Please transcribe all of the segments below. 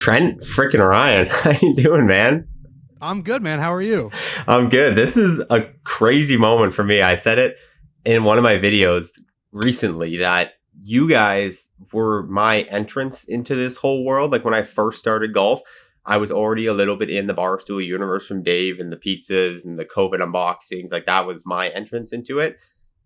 Trent freaking Ryan, how you doing, man? I'm good, man. How are you? I'm good. This is a crazy moment for me. I said it in one of my videos recently that you guys were my entrance into this whole world. Like when I first started golf, I was already a little bit in the Barstool universe from Dave and the pizzas and the COVID unboxings. Like that was my entrance into it.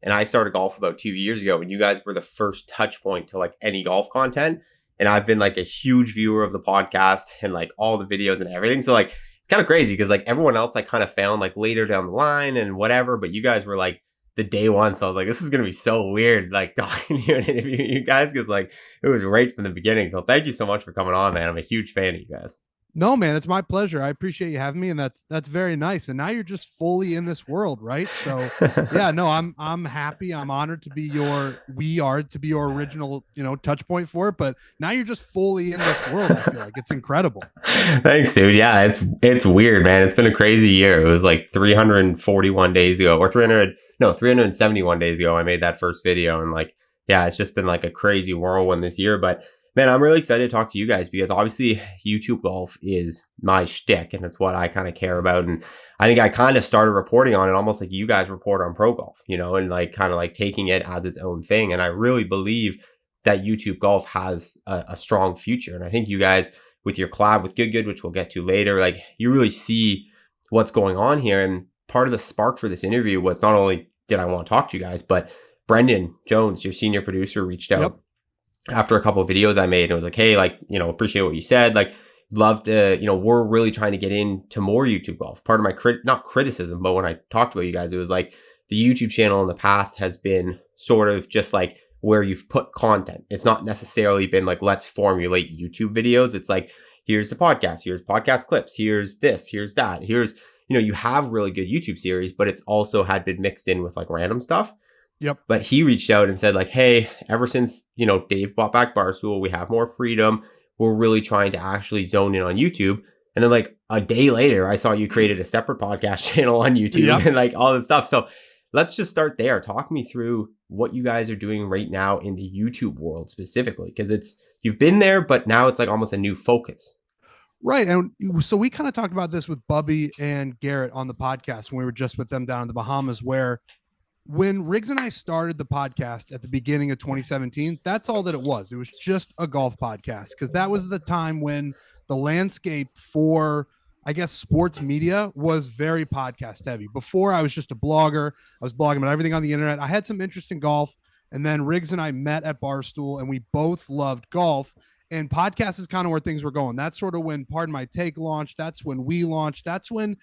And I started golf about 2 years ago, and you guys were the first touch point to like any golf content. And I've been like a huge viewer of the podcast and like all the videos and everything. So like it's kind of crazy because like everyone else I kind of found like later down the line and whatever, but you guys were like the day one. So I was like, this is gonna be so weird, like talking to you and interviewing you guys, because like it was right from the beginning. So thank you so much for coming on, man. I'm a huge fan of you guys. No, man, it's my pleasure. I appreciate you having me, and that's very nice. And now you're just fully in this world, right? So, yeah, no, I'm happy. I'm honored to be your original, touch point for it. But now you're just fully in this world. I feel like it's incredible. Thanks, dude. Yeah, it's weird, man. It's been a crazy year. It was like 341 days ago, or 371 days ago. I made that first video, and like, yeah, it's just been like a crazy whirlwind this year. But man, I'm really excited to talk to you guys because obviously YouTube golf is my shtick, and it's what I kind of care about. And I think I kind of started reporting on it almost like you guys report on pro golf, and like kind of like taking it as its own thing. And I really believe that YouTube golf has a strong future. And I think you guys with your collab with Good, which we'll get to later, like you really see what's going on here. And part of the spark for this interview was not only did I want to talk to you guys, but Brendan Jones, your senior producer, reached out Yep. after a couple of videos I made and was like, hey, like, appreciate what you said. Like, love to, we're really trying to get into more YouTube golf. Part of my not criticism, but when I talked about you guys, it was like the YouTube channel in the past has been sort of just like where you've put content. It's not necessarily been like, let's formulate YouTube videos. It's like, here's the podcast, here's podcast clips, here's this, here's that, here's, you have really good YouTube series, but it's also had been mixed in with like random stuff. Yep. But he reached out and said like, hey, ever since, Dave bought back Barstool, we have more freedom. We're really trying to actually zone in on YouTube. And then like a day later, I saw you created a separate podcast channel on YouTube. Yep. And like all this stuff. So let's just start there. Talk me through what you guys are doing right now in the YouTube world specifically, because you've been there, but now it's like almost a new focus. Right. And so we kind of talked about this with Bubby and Garrett on the podcast when we were just with them down in the Bahamas, where when Riggs and I started the podcast at the beginning of 2017, that's all that it was. It was just a golf podcast, because that was the time when the landscape for, I guess, sports media was very podcast heavy. Before, I was just a blogger. I was blogging about everything on the internet. I had some interest in golf, and then Riggs and I met at Barstool, and we both loved golf. And podcast is kind of where things were going. That's sort of when Pardon My Take launched. That's when we launched. That's when,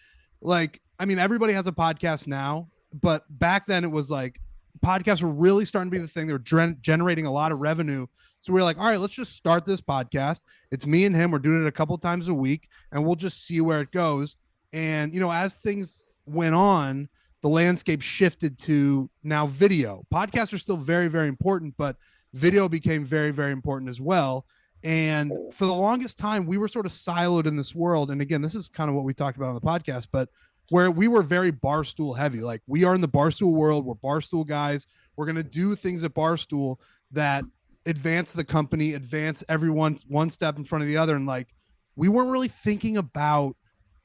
everybody has a podcast now. But back then it was like podcasts were really starting to be the thing. They were generating a lot of revenue. So we were like, all right, let's just start this podcast. It's me and him. We're doing it a couple times a week, and we'll just see where it goes. And, as things went on, the landscape shifted to now video. Podcasts are still very, very important, but video became very, very important as well. And for the longest time, we were sort of siloed in this world. And again, this is kind of what we talked about on the podcast, but where we were very Barstool heavy. Like, we are in the Barstool world. We're Barstool guys. We're going to do things at Barstool that advance the company, advance everyone one step in front of the other. And like, we weren't really thinking about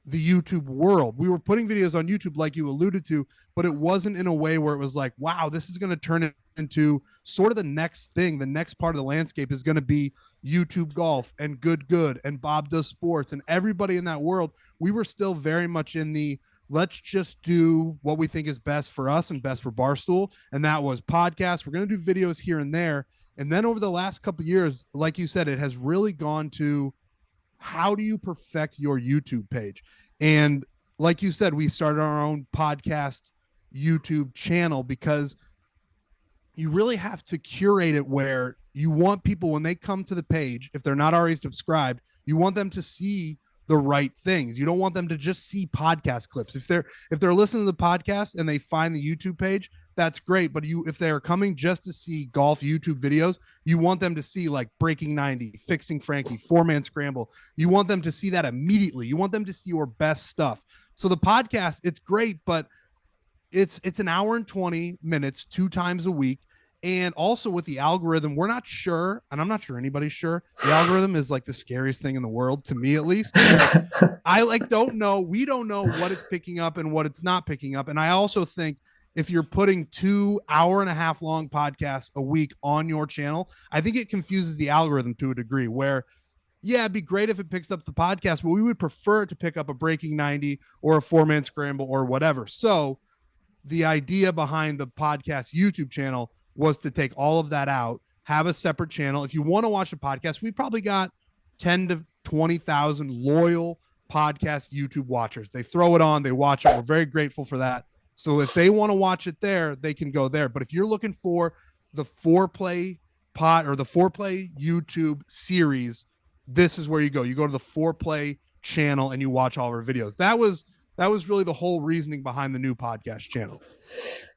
the YouTube world. We were putting videos on YouTube, like you alluded to, but it wasn't in a way where it was like, wow, this is going to turn it into sort of the next thing. The next part of the landscape is going to be YouTube golf and good and Bob Does Sports and everybody in that world. We were still very much in the, let's just do what we think is best for us and best for Barstool. And that was podcasts. We're going to do videos here and there. And then over the last couple of years, like you said, it has really gone to, how do you perfect your YouTube page? And like you said, we started our own podcast YouTube channel because you really have to curate it where you want people, when they come to the page, if they're not already subscribed, you want them to see the right things. You don't want them to just see podcast clips. If they're listening to the podcast and they find the YouTube page, that's great. But if they're coming just to see golf YouTube videos, you want them to see like Breaking 90, Fixing Frankie, 4-Man Scramble. You want them to see that immediately. You want them to see your best stuff. So the podcast, it's great, but it's an hour and 20 minutes, 2 times a week. And also with the algorithm, we're not sure, and I'm not sure anybody's sure. The algorithm is like the scariest thing in the world, to me at least. I like don't know. We don't know what it's picking up and what it's not picking up. And I also think if you're putting 2 hour-and-a-half long podcasts a week on your channel, I think it confuses the algorithm to a degree where, yeah, it'd be great if it picks up the podcast, but we would prefer it to pick up a Breaking 90 or a 4-man scramble or whatever. So the idea behind the podcast YouTube channel was to take all of that out, have a separate channel. If you want to watch the podcast, we probably got 10 to 20,000 loyal podcast YouTube watchers. They throw it on, they watch it. We're very grateful for that. So if they want to watch it there, they can go there. But if you're looking for the Fourplay or the Fourplay YouTube series, this is where you go. You go to the Fourplay channel and you watch all of our videos. That was really the whole reasoning behind the new podcast channel.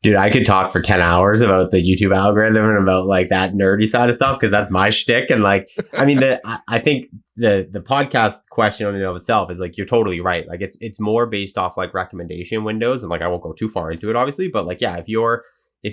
Dude, I could talk for 10 hours about the YouTube algorithm and about like that nerdy side of stuff because that's my shtick. And like, I mean, I think the podcast question in and of itself is like, you're totally right. Like it's more based off like recommendation windows, and like I won't go too far into it, obviously, but like, yeah, if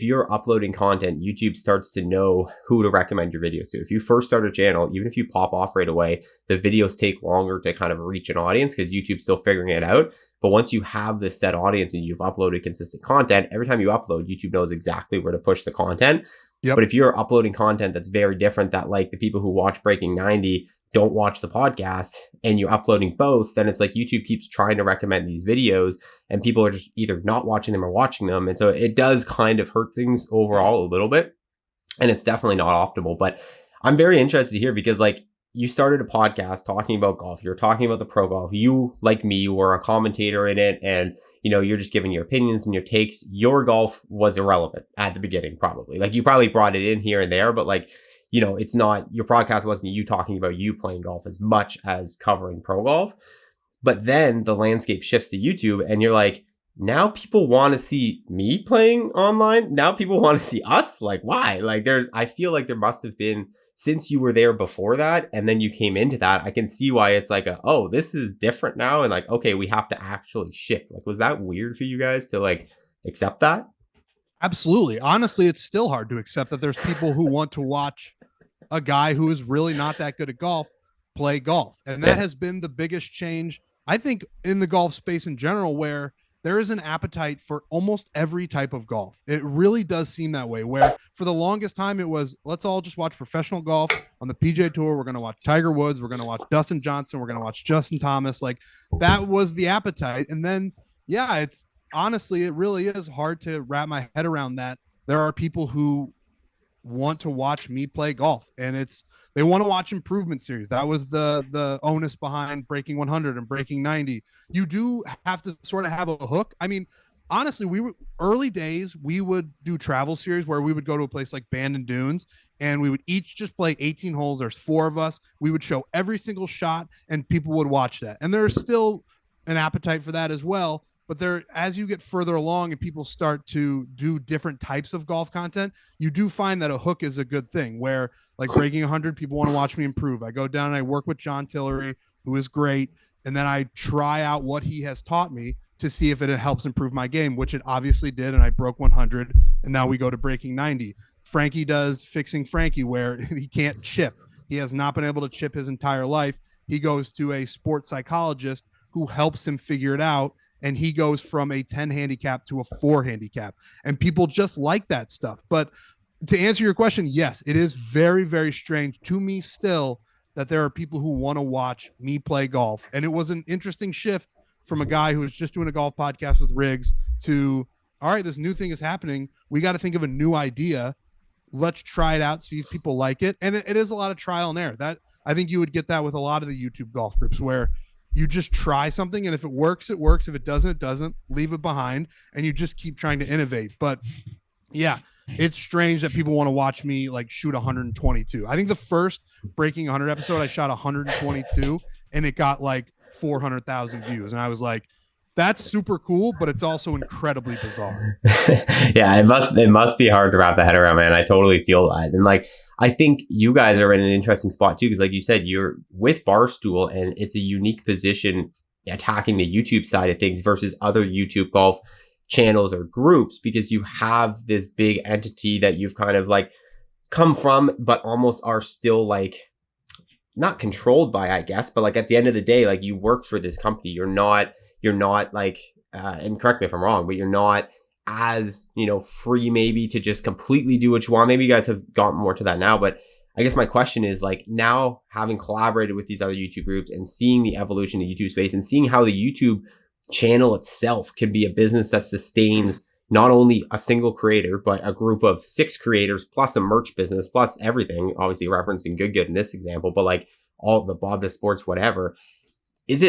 you're uploading content, YouTube starts to know who to recommend your videos to. If you first start a channel, even if you pop off right away, the videos take longer to kind of reach an audience because YouTube's still figuring it out. But once you have this set audience and you've uploaded consistent content, every time you upload, YouTube knows exactly where to push the content. Yep. But if you're uploading content that's very different, that like the people who watch Breaking 90 don't watch the podcast, and you're uploading both, then it's like YouTube keeps trying to recommend these videos and people are just either not watching them or watching them. And so it does kind of hurt things overall a little bit. And it's definitely not optimal. But I'm very interested here because like, you started a podcast talking about golf. You're talking about the pro golf. You, like me, were a commentator in it, and you know, you're just giving your opinions and your takes. Your golf was irrelevant at the beginning, probably. Like you probably brought it in here and there, but like, you know, it's not, your podcast wasn't you talking about you playing golf as much as covering pro golf. But then the landscape shifts to YouTube, and you're like, now people want to see me playing online. Now people want to see us. Like, why? Like I feel like there must have been, since you were there before that and then you came into that, I can see why it's like oh, this is different now. And like, okay, we have to actually shift. Like, was that weird for you guys to like accept that? Absolutely. Honestly, it's still hard to accept that there's people who want to watch a guy who is really not that good at golf play golf. And that has been the biggest change, I think, in the golf space in general, where there is an appetite for almost every type of golf. It really does seem that way, where for the longest time it was, let's all just watch professional golf on the PGA Tour. We're going to watch Tiger Woods. We're going to watch Dustin Johnson. We're going to watch Justin Thomas. Like, that was the appetite. And then, yeah, it's honestly, it really is hard to wrap my head around that. There are people who want to watch me play golf, and they want to watch improvement series. That was the onus behind Breaking 100 and Breaking 90. You do have to sort of have a hook. I mean, honestly, early days, we would do travel series where we would go to a place like Bandon Dunes, and we would each just play 18 holes. There's 4 of us. We would show every single shot, and people would watch that. And there's still an appetite for that as well. But as you get further along and people start to do different types of golf content, you do find that a hook is a good thing, where like Breaking 100, people want to watch me improve. I go down and I work with John Tillery, who is great. And then I try out what he has taught me to see if it helps improve my game, which it obviously did. And I broke 100. And now we go to Breaking 90. Frankie does Fixing Frankie, where he can't chip. He has not been able to chip his entire life. He goes to a sports psychologist who helps him figure it out. And he goes from a 10 handicap to a 4 handicap. And people just like that stuff. But to answer your question, yes, it is very, very strange to me still that there are people who want to watch me play golf. And it was an interesting shift from a guy who was just doing a golf podcast with Riggs to, all right, this new thing is happening. We got to think of a new idea. Let's try it out, see if people like it. And it is a lot of trial and error. That I think you would get that with a lot of the YouTube golf groups, where you just try something, and if it works, it works. If it doesn't, it doesn't. Leave it behind, and you just keep trying to innovate. But yeah, it's strange that people want to watch me like shoot 122. I think the first Breaking 100 episode, I shot 122, and it got like 400,000 views. And I was like, that's super cool, but it's also incredibly bizarre. Yeah, it must be hard to wrap the head around, man. I totally feel that. And like, I think you guys are in an interesting spot too, because like you said, you're with Barstool, and it's a unique position attacking the YouTube side of things versus other YouTube golf channels or groups, because you have this big entity that you've kind of like come from, but almost are still like not controlled by, I guess, but like at the end of the day, like you work for this company. You're not like, and correct me if I'm wrong, but you're not as, free maybe to just completely do what you want. Maybe you guys have gotten more to that now, but I guess my question is like, now having collaborated with these other YouTube groups and seeing the evolution of the YouTube space and seeing how the YouTube channel itself can be a business that sustains not only a single creator, but a group of 6 creators plus a merch business plus everything, obviously referencing Good in this example, but like all the Bob to Sports, whatever. Is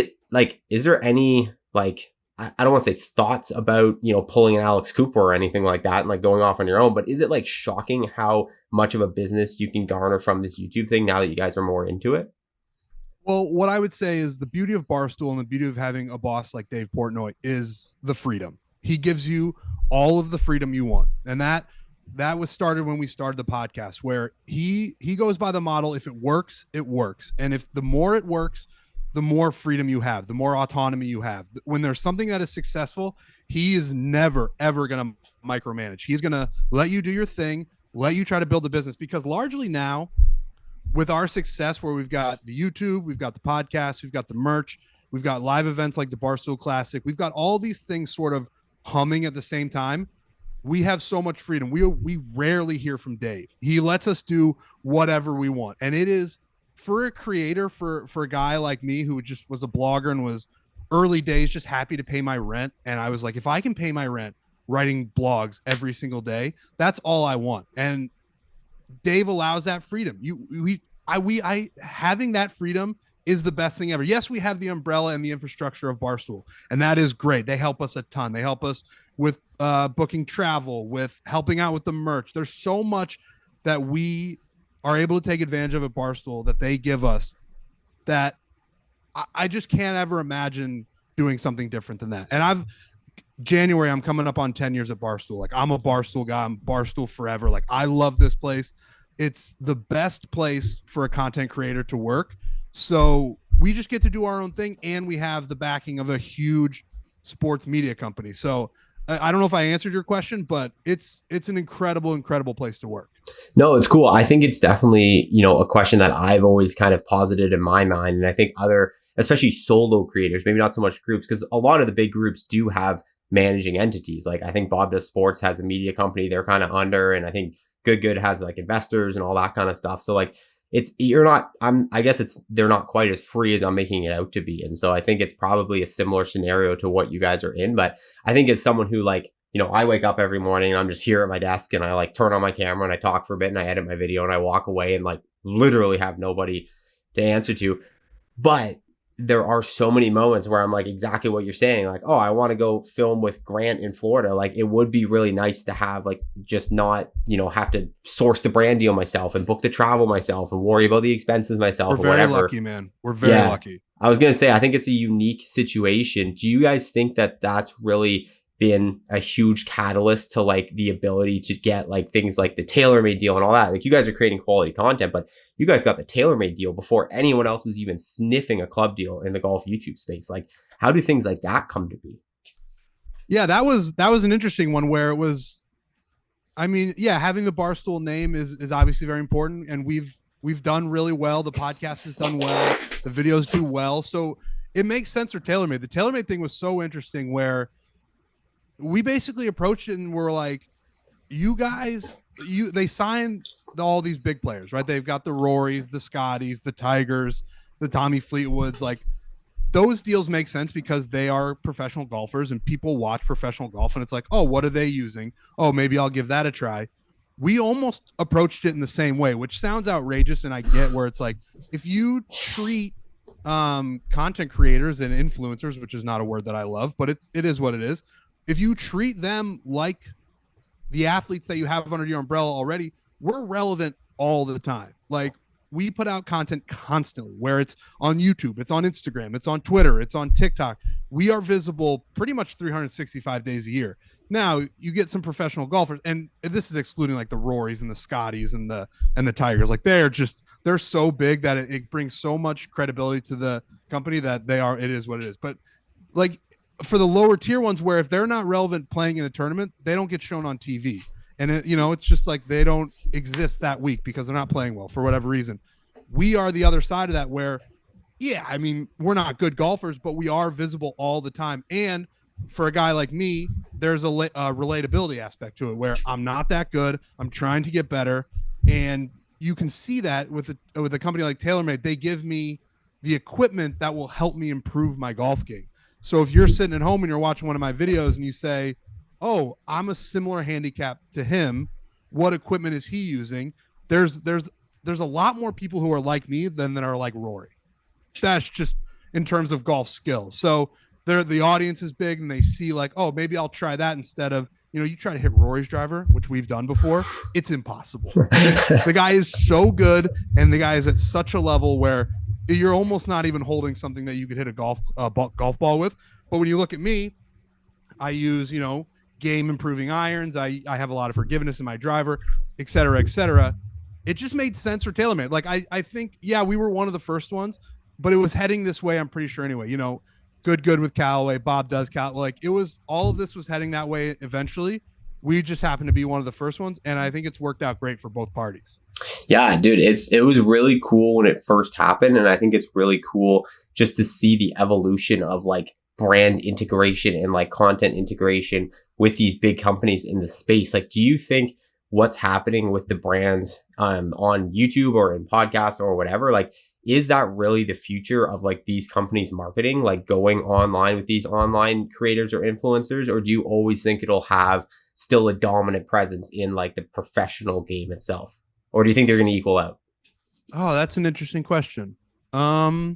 there any like, I don't want to say thoughts about, pulling an Alex Cooper or anything like that and like going off on your own, but is it like shocking how much of a business you can garner from this YouTube thing now that you guys are more into it? Well, what I would say is the beauty of Barstool and the beauty of having a boss like Dave Portnoy is the freedom. He gives you all of the freedom you want. And that was started when we started the podcast, where he goes by the model, if it works, it works. And if the more it works, the more freedom you have, the more autonomy you have. When there's something that is successful, he is never, ever going to micromanage. He's going to let you do your thing, let you try to build a business, because largely now with our success, where we've got the YouTube, we've got the podcast, we've got the merch, we've got live events like the Barstool Classic, we've got all these things sort of humming at the same time. We have so much freedom. We rarely hear from Dave. He lets us do whatever we want. And it is, for a creator, for a guy like me who just was a blogger and was early days just happy to pay my rent. And I was like, if I can pay my rent writing blogs every single day, that's all I want. And Dave allows that freedom. Having that freedom is the best thing ever. Yes, we have the umbrella and the infrastructure of Barstool, and that is great. They help us a ton. They help us with booking travel, with helping out with the merch. There's so much that we are able to take advantage of at Barstool that they give us that I just can't ever imagine doing something different than that. And January, I'm coming up on 10 years at Barstool. Like, I'm a Barstool guy. I'm Barstool forever. Like, I love this place. It's the best place for a content creator to work. So we just get to do our own thing, and we have the backing of a huge sports media company. So I don't know if I answered your question, but it's an incredible place to work. No, it's cool. I think it's definitely, a question that I've always kind of posited in my mind. And I think other, especially solo creators, maybe not so much groups, because a lot of the big groups do have managing entities. Like, I think Bob Does Sports has a media company they're kind of under, and I think Good has like investors and all that kind of stuff. So like, they're not quite as free as I'm making it out to be. And so I think it's probably a similar scenario to what you guys are in. But I think as someone who like, I wake up every morning and I'm just here at my desk and I like turn on my camera and I talk for a bit and I edit my video and I walk away and like literally have nobody to answer to. But there are so many moments where I'm like, exactly what you're saying. Like, oh, I want to go film with Grant in Florida. Like, it would be really nice to have like, just not, have to source the brand deal myself and book the travel myself and worry about the expenses myself. We're very lucky, man. We're very lucky. I was going to say, I think it's a unique situation. Do you guys think that that's really been a huge catalyst to like the ability to get like things like the TaylorMade deal and all that? Like, you guys are creating quality content, but you guys got the TaylorMade deal before anyone else was even sniffing a club deal in the golf YouTube space. Like, how do things like that come to be? Yeah, that was an interesting one where it was, having the Barstool name is obviously very important, and we've done really well. The podcast has done well. The videos do well. So it makes sense for TaylorMade. The TaylorMade thing was so interesting where we basically approached it and we're like, they signed all these big players, right? They've got the Rorys, the Scotties, the Tigers, the Tommy Fleetwoods. Like, those deals make sense because they are professional golfers and people watch professional golf, and it's like, oh, what are they using? Oh, maybe I'll give that a try. We almost approached it in the same way, which sounds outrageous. And I get where it's like, if you treat content creators and influencers, which is not a word that I love, but it is what it is. If you treat them like the athletes that you have under your umbrella already, we're relevant all the time. Like, we put out content constantly, where it's on YouTube, it's on Instagram, it's on Twitter, it's on TikTok. We are visible pretty much 365 days a year. Now, you get some professional golfers, and this is excluding like the Rorys and the Scotties and the Tigers. Like, they're so big that it brings so much credibility to the company that it is what it is. But like, for the lower tier ones where if they're not relevant playing in a tournament, they don't get shown on TV. And it's just like they don't exist that week because they're not playing well for whatever reason. We are the other side of that where, yeah, I mean, we're not good golfers, but we are visible all the time. And for a guy like me, there's a relatability aspect to it where I'm not that good. I'm trying to get better. And you can see that with a company like TaylorMade. They give me the equipment that will help me improve my golf game. So if you're sitting at home and you're watching one of my videos and you say, oh, I'm a similar handicap to him, what equipment is he using? There's a lot more people who are like me than that are like Rory. That's just in terms of golf skills. So the audience is big and they see like, oh, maybe I'll try that instead of, you try to hit Rory's driver, which we've done before. It's impossible. The guy is so good and the guy is at such a level where you're almost not even holding something that you could hit a golf ball with. But when you look at me, I use, game improving irons. I have a lot of forgiveness in my driver, et cetera, et cetera. It just made sense for TaylorMade. Like, I think, yeah, we were one of the first ones, but it was heading this way, I'm pretty sure anyway. Good with Callaway. Bob does Callaway. Like, it was, all of this was heading that way eventually. We just happened to be one of the first ones, and I think it's worked out great for both parties. Yeah, dude, it was really cool when it first happened, and I think it's really cool just to see the evolution of like brand integration and like content integration with these big companies in the space. Like, do you think what's happening with the brands on YouTube or in podcasts or whatever, like, is that really the future of like these companies marketing, like going online with these online creators or influencers? Or do you always think it'll have still a dominant presence in like the professional game itself? Or do you think they're going to equal out? Oh, that's an interesting question. Well,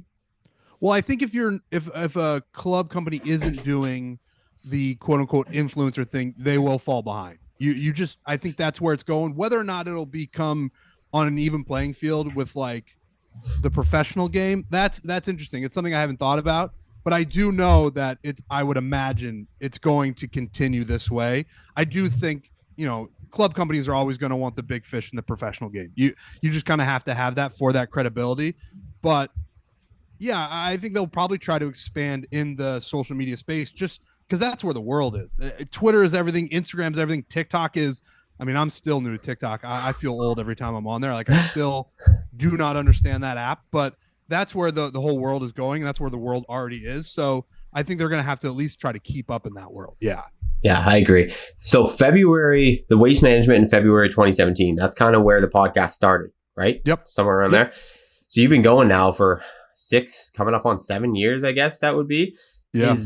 I think if a club company isn't doing the quote unquote influencer thing, they will fall behind. I think that's where it's going. Whether or not it'll become on an even playing field with like the professional game, that's interesting. It's something I haven't thought about, but I do know that I would imagine it's going to continue this way. I do think, club companies are always going to want the big fish in the professional game. You just kind of have to have that for that credibility. But yeah, I think they'll probably try to expand in the social media space just because that's where the world is. Twitter is everything. Instagram is everything. TikTok is, I mean, I'm still new to TikTok. I feel old every time I'm on there. Like, I still do not understand that app, but that's where the whole world is going. That's where the world already is. So I think they're going to have to at least try to keep up in that world. Yeah. Yeah, I agree. So the Waste Management in February 2017, that's kind of where the podcast started, right? Yep. Somewhere around there. So you've been going now for 6, coming up on 7 years, I guess that would be. Yeah.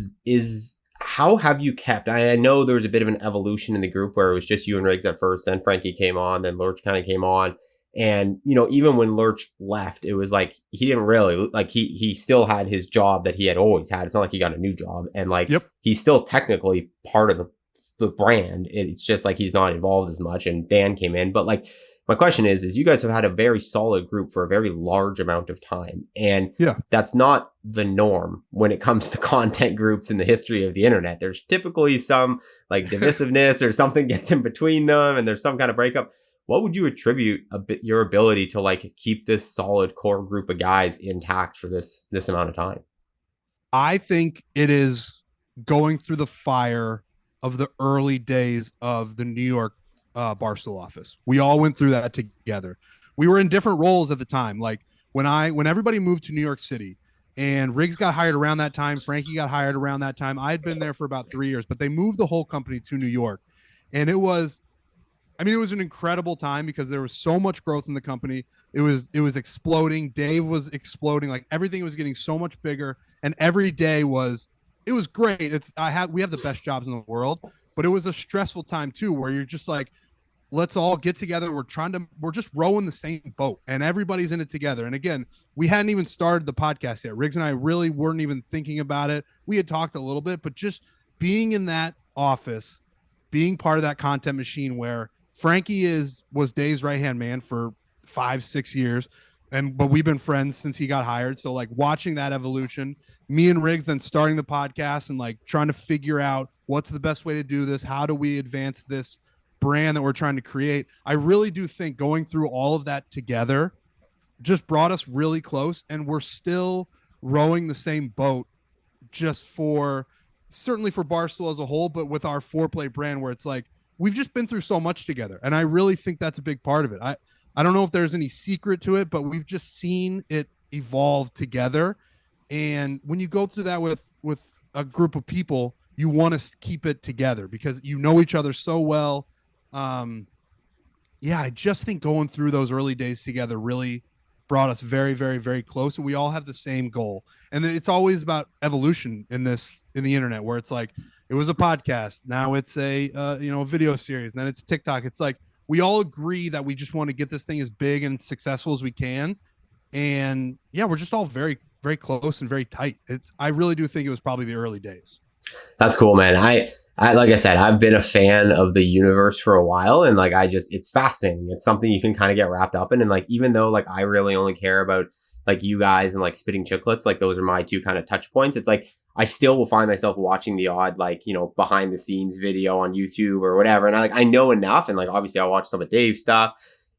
How have you kept? I know there was a bit of an evolution in the group where it was just you and Riggs at first, then Frankie came on, then Lurch kind of came on. And, even when Lurch left, it was like, he didn't really, like, he still had his job that he had always had. It's not like he got a new job. And like, He's still technically part of the brand. It's just like, he's not involved as much. And Dan came in. But like, my question is you guys have had a very solid group for a very large amount of time. And that's not the norm when it comes to content groups in the history of the internet. There's typically some like divisiveness or something gets in between them and there's some kind of breakup. What would you attribute your ability to like keep this solid core group of guys intact for this amount of time? I think it is going through the fire of the early days of the New York Barstool office. We all went through that together. We were in different roles at the time. Like when everybody moved to New York City and Riggs got hired around that time, Frankie got hired around that time. I had been there for about 3 years, but they moved the whole company to New York. And it was an incredible time because there was so much growth in the company. It was exploding. Dave was exploding. Like everything was getting so much bigger, and every day it was great. We have the best jobs in the world, but it was a stressful time too, where you're just like, let's all get together. We're just rowing the same boat, and everybody's in it together. And again, we hadn't even started the podcast yet. Riggs and I really weren't even thinking about it. We had talked a little bit, but just being in that office, being part of that content machine where Frankie was Dave's right-hand man for 5-6 years. But we've been friends since he got hired. So like watching that evolution, me and Riggs then starting the podcast and like trying to figure out what's the best way to do this. How do we advance this brand that we're trying to create? I really do think going through all of that together just brought us really close, and we're still rowing the same boat just for certainly for Barstool as a whole, but with our Fourplay brand, where it's like we've just been through so much together, and I really think that's a big part of it. I don't know if there's any secret to it, but we've just seen it evolve together. And when you go through that with a group of people, you want to keep it together because you know each other so well. Yeah, I just think going through those early days together really brought us very, very, very close, and we all have the same goal. And it's always about evolution in the internet, where it's like it was a podcast, now it's a a video series, and then it's TikTok. It's like we all agree that we just want to get this thing as big and successful as we can, and yeah, we're just all very, very close and very tight. I really do think it was probably the early days. That's cool, man. I like I said, I've been a fan of the universe for a while, and like it's fascinating. It's something you can kind of get wrapped up in, and like even though like I really only care about like you guys and like Spitting Chicklets, like those are my two kind of touch points. It's like I still will find myself watching the odd like behind the scenes video on YouTube or whatever, and I know enough, and like obviously I watch some of Dave's stuff.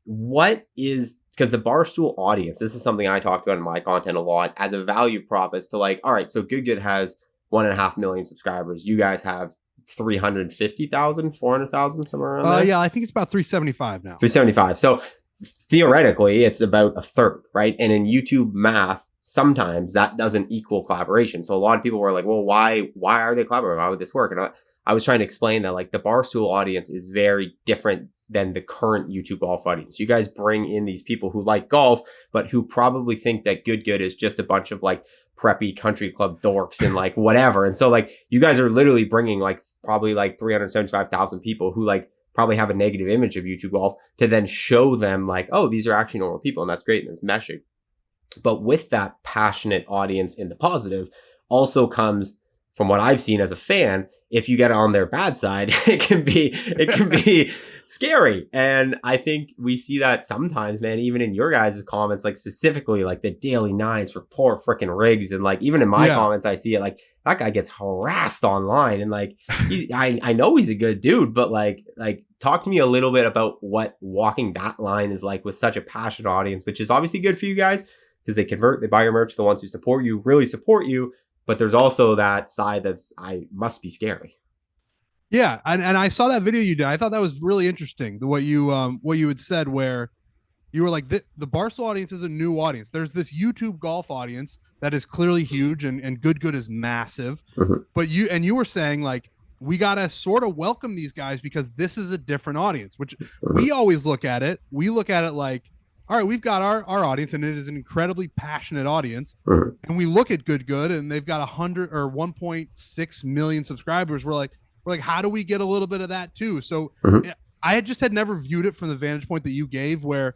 What is because the Barstool audience, this is something I talked about in my content a lot as a value prop, is to like, all right, so Good has 1.5 million subscribers. You guys have 350,000, 400,000, somewhere around there. Yeah, I think it's about 375 now. 375. So theoretically, it's about a third, right? And in YouTube math, sometimes that doesn't equal collaboration. So a lot of people were like, well, why are they collaborating? Why would this work? And I was trying to explain that like the Barstool audience is very different than the current YouTube golf audience. You guys bring in these people who like golf, but who probably think that Good is just a bunch of like preppy country club dorks and like whatever. And so like you guys are literally bringing like probably like 375,000 people who like probably have a negative image of YouTube golf to then show them like, oh, these are actually normal people, and that's great, and it's meshing. But with that passionate audience in the positive also comes, from what I've seen as a fan, if you get on their bad side, it can be scary. And I think we see that sometimes, man, even in your guys' comments, like specifically like the daily nines for poor freaking Riggs. And like, even in my comments, I see it like that guy gets harassed online. And like, I know he's a good dude, but like talk to me a little bit about what walking that line is like with such a passionate audience, which is obviously good for you guys because they convert, they buy your merch. The ones who support you really support you. But there's also that side must be scary. Yeah, and I saw that video you did. I thought that was really interesting. What you had said, where you were like, the Barstool audience is a new audience. There's this YouTube golf audience that is clearly huge, and Good is massive. Mm-hmm. But you were saying like we gotta sort of welcome these guys because this is a different audience. Which we always look at it. We look at it like, all right, we've got our audience, and it is an incredibly passionate audience. Mm-hmm. And we look at Good, and they've got 100 or 1.6 million subscribers. We're like, how do we get a little bit of that too? So I had never viewed it from the vantage point that you gave, where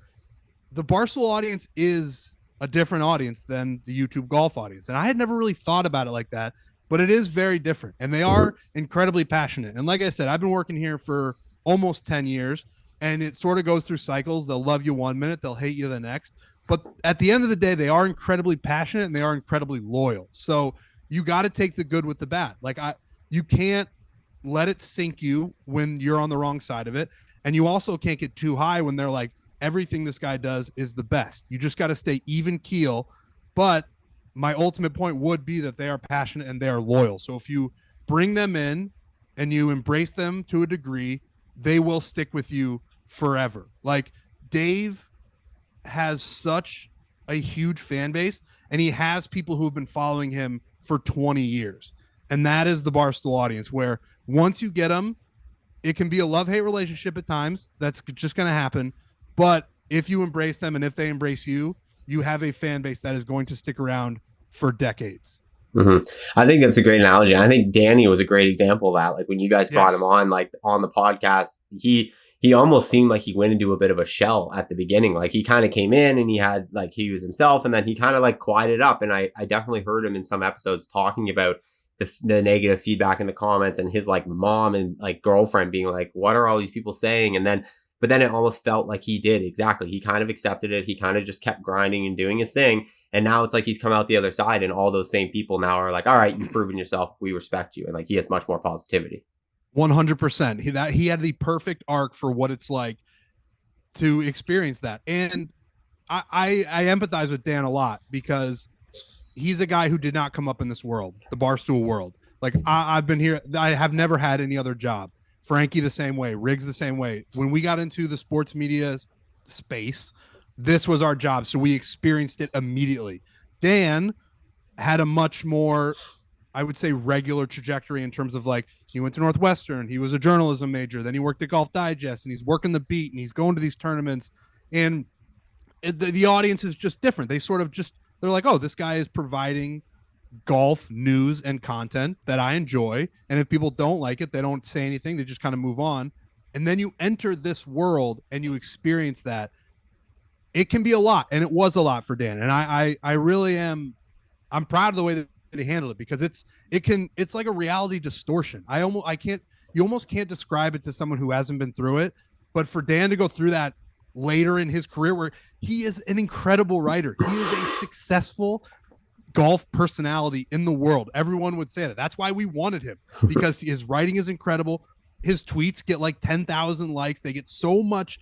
the Barstool audience is a different audience than the YouTube golf audience. And I had never really thought about it like that, but it is very different. And they are incredibly passionate. And like I said, I've been working here for almost 10 years. And it sort of goes through cycles. They'll love you one minute, they'll hate you the next. But at the end of the day, they are incredibly passionate and they are incredibly loyal. So you got to take the good with the bad. Like you can't let it sink you when you're on the wrong side of it. And you also can't get too high when they're like, everything this guy does is the best. You just got to stay even keel. But my ultimate point would be that they are passionate and they are loyal. So if you bring them in and you embrace them to a degree, they will stick with you forever. Like Dave has such a huge fan base, and he has people who have been following him for 20 years. And that is the Barstool audience, where once you get them, it can be a love-hate relationship at times. That's just going to happen. But if you embrace them and if they embrace you, you have a fan base that is going to stick around for decades. Mm-hmm. I think that's a great analogy. I think Danny was a great example of that. Like when you guys brought him on, like on the podcast, he almost seemed like he went into a bit of a shell at the beginning. Like he kind of came in and he was himself, and then he kind of like quieted up. And I definitely heard him in some episodes talking about the negative feedback in the comments, and his like mom and like girlfriend being like, what are all these people saying? But then it almost felt like he did exactly. He kind of accepted it. He kind of just kept grinding and doing his thing. And now it's like he's come out the other side, and all those same people now are like, all right, you've proven yourself. We respect you. And like he has much more positivity. 100%. He had the perfect arc for what it's like to experience that. And I empathize with Dan a lot because he's a guy who did not come up in this world, the Barstool world. Like I've been here. I have never had any other job. Frankie the same way. Riggs the same way. When we got into the sports media space, this was our job. So we experienced it immediately. Dan had a much more, I would say, regular trajectory in terms of like he went to Northwestern, he was a journalism major, then he worked at Golf Digest, and he's working the beat, and he's going to these tournaments, and the audience is just different. They sort of just they're like, oh, this guy is providing golf news and content that I enjoy, and if people don't like it, they don't say anything. They just kind of move on. And then you enter this world and you experience that. It can be a lot, and it was a lot for Dan. And I really am. I'm proud of the way that he handled it, because it's like a reality distortion. You almost can't describe it to someone who hasn't been through it. But for Dan to go through that later in his career, where he is an incredible writer, he is a successful golf personality in the world. Everyone would say that. That's why we wanted him, because his writing is incredible. His tweets get like 10,000 likes. They get so much.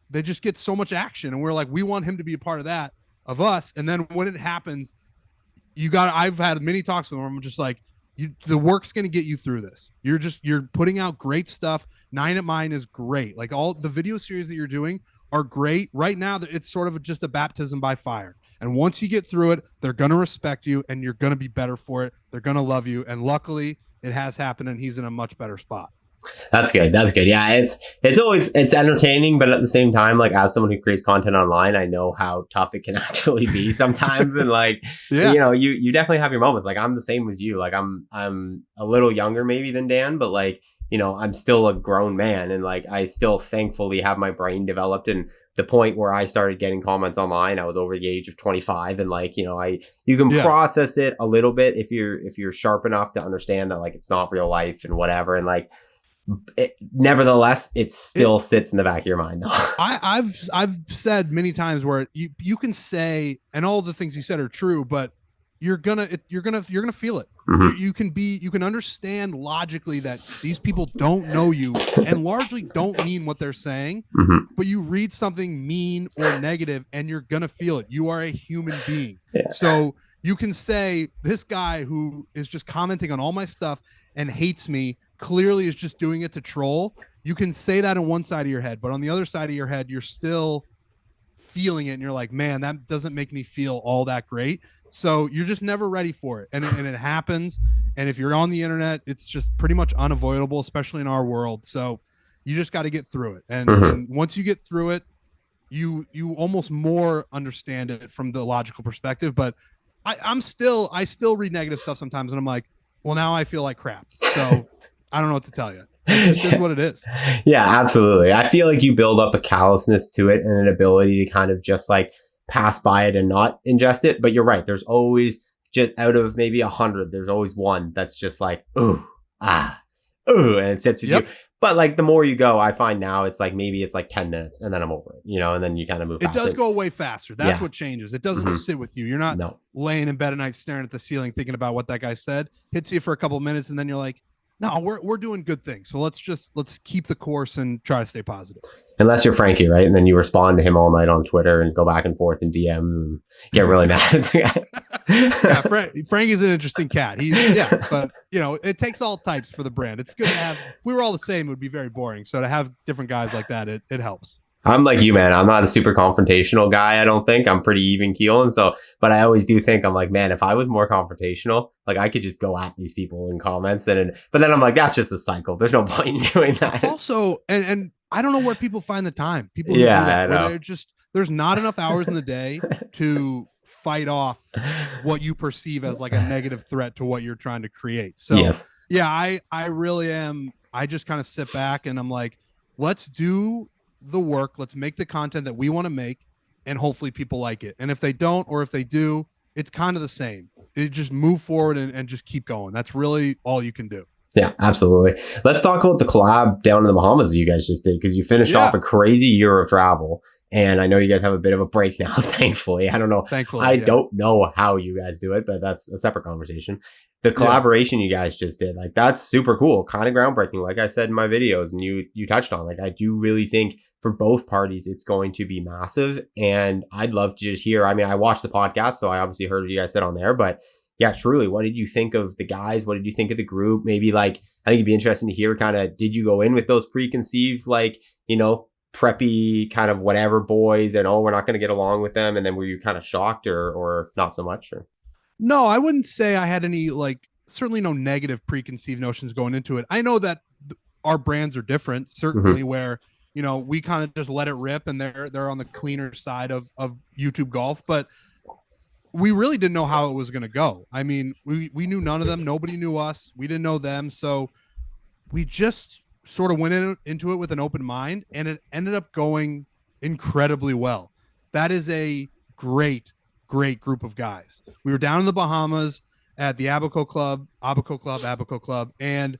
They just get so much action, and we're like, we want him to be a part of that, of us. And then when it happens, I've had many talks with him. I'm just like, the work's going to get you through this. You're putting out great stuff. 9 at Mine is great. Like all the video series that you're doing are great right now. It's sort of just a baptism by fire. And once you get through it, they're going to respect you, and you're going to be better for it. They're going to love you. And luckily it has happened, and he's in a much better spot. That's good. Yeah, it's entertaining, but at the same time, like as someone who creates content online, I know how tough it can actually be sometimes. And like, yeah. You definitely have your moments. Like I'm the same as you. Like I'm a little younger maybe than Dan, but like, I'm still a grown man, and like I still thankfully have my brain developed. And the point where I started getting comments online, I was over the age of 25, and like, you can process it a little bit if you're sharp enough to understand that like it's not real life and whatever. And like, nevertheless, it still sits in the back of your mind though. I've said many times where you can say, and all the things you said are true, but you're gonna feel it. Mm-hmm. You can understand logically that these people don't know you and largely don't mean what they're saying. Mm-hmm. But you read something mean or negative, and you're gonna feel it. You are a human being. Yeah. So you can say, this guy who is just commenting on all my stuff and hates me clearly is just doing it to troll. You can say that on one side of your head, but on the other side of your head, you're still feeling it, and you're like, man, that doesn't make me feel all that great. So you're just never ready for it, and it happens. And if you're on the internet, it's just pretty much unavoidable, especially in our world. So you just got to get through it, and once you get through it, you almost more understand it from the logical perspective. But I still read negative stuff sometimes, and I'm like, well, now I feel like crap. So I don't know what to tell you. It just is what it is. Yeah, absolutely. I feel like you build up a callousness to it and an ability to kind of just like pass by it and not ingest it. But you're right. There's always, just out of maybe 100, there's always one that's just like, ooh, and it sits with you. But like the more you go, I find now it's like maybe it's like 10 minutes and then I'm over it, and then you kind of move past it. It does go away faster. That's what changes. It doesn't sit with you. You're not laying in bed at night staring at the ceiling thinking about what that guy said. Hits you for a couple of minutes, and then you're like, no, we're doing good things. So let's keep the course and try to stay positive. Unless you're Frankie, right? And then you respond to him all night on Twitter and go back and forth in DMs and get really mad. Yeah, Frankie's an interesting cat. But it takes all types for the brand. It's good to have. If we were all the same, it would be very boring. So to have different guys like that, it helps. I'm like you, man. I'm not a super confrontational guy. I don't think I'm pretty even keel. And so, but I always do think I'm like, man, if I was more confrontational, like I could just go at these people in comments. But then I'm like, that's just a cycle. There's no point in doing that. It's also, and I don't know where people find the time. People who do that, where there's not enough hours in the day to fight off what you perceive as like a negative threat to what you're trying to create. So I really am. I just kind of sit back and I'm like, let's do the work. Let's make the content that we want to make, and hopefully people like it. And if they don't, or if they do, it's kind of the same. They just move forward and just keep going. That's really all you can do. Yeah, absolutely. Let's talk about the collab down in the Bahamas that you guys just did, because you finished off a crazy year of travel. And I know you guys have a bit of a break now, thankfully. I don't know. I don't know how you guys do it, but that's a separate conversation. The collaboration you guys just did, like that's super cool, kind of groundbreaking. Like I said in my videos, and you touched on, like I do really think for both parties it's going to be massive. And I'd love to just hear. I mean, I watched the podcast, so I obviously heard what you guys said on there, but yeah, truly, what did you think of the guys? What did you think of the group? Maybe like, I think it'd be interesting to hear kind of, did you go in with those preconceived, like, preppy kind of whatever boys and, oh, we're not going to get along with them. And then were you kind of shocked or not so much? Or? No, I wouldn't say I had any, like, certainly no negative preconceived notions going into it. I know that our brands are different, certainly, where, we kind of just let it rip and they're on the cleaner side of YouTube golf, but we really didn't know how it was going to go. I mean, we knew none of them. Nobody knew us. We didn't know them. So we just sort of went into it with an open mind, and it ended up going incredibly well. That is a great group of guys. We were down in the Bahamas at the Abaco Club, and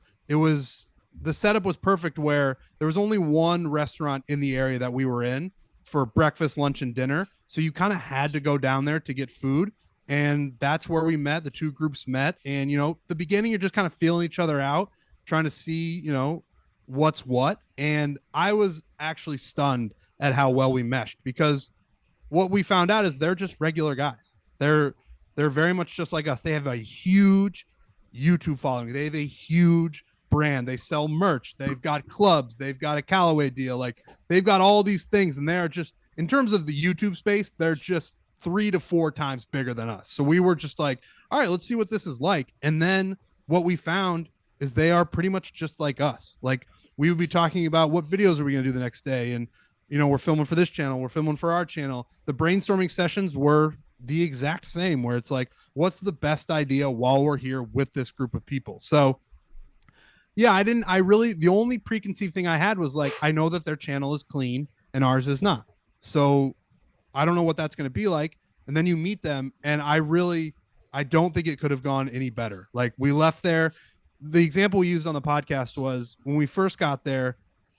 the setup was perfect, where there was only one restaurant in the area that we were in for breakfast, lunch, and dinner. So you kind of had to go down there to get food. And that's where we met. The two groups met. And, the beginning, you're just kind of feeling each other out, trying to see, what's what. And I was actually stunned at how well we meshed, because what we found out is they're just regular guys. They're very much just like us. They have a huge YouTube following. They have a huge brand. They sell merch. They've got clubs. They've got a Callaway deal. Like, they've got all these things, and they're just, in terms of the YouTube space, they're just 3 to 4 times bigger than us. So we were just like, all right, let's see what this is like. And then what we found is they are pretty much just like us. Like, we would be talking about what videos are we going to do the next day, and we're filming for this channel, we're filming for our channel. The brainstorming sessions were the exact same, where it's like, what's the best idea while we're here with this group of people? So yeah, the only preconceived thing I had was, like, I know that their channel is clean and ours is not. So I don't know what that's going to be like. And then you meet them, and I don't think it could have gone any better. Like, we left there. The example we used on the podcast was, when we first got there,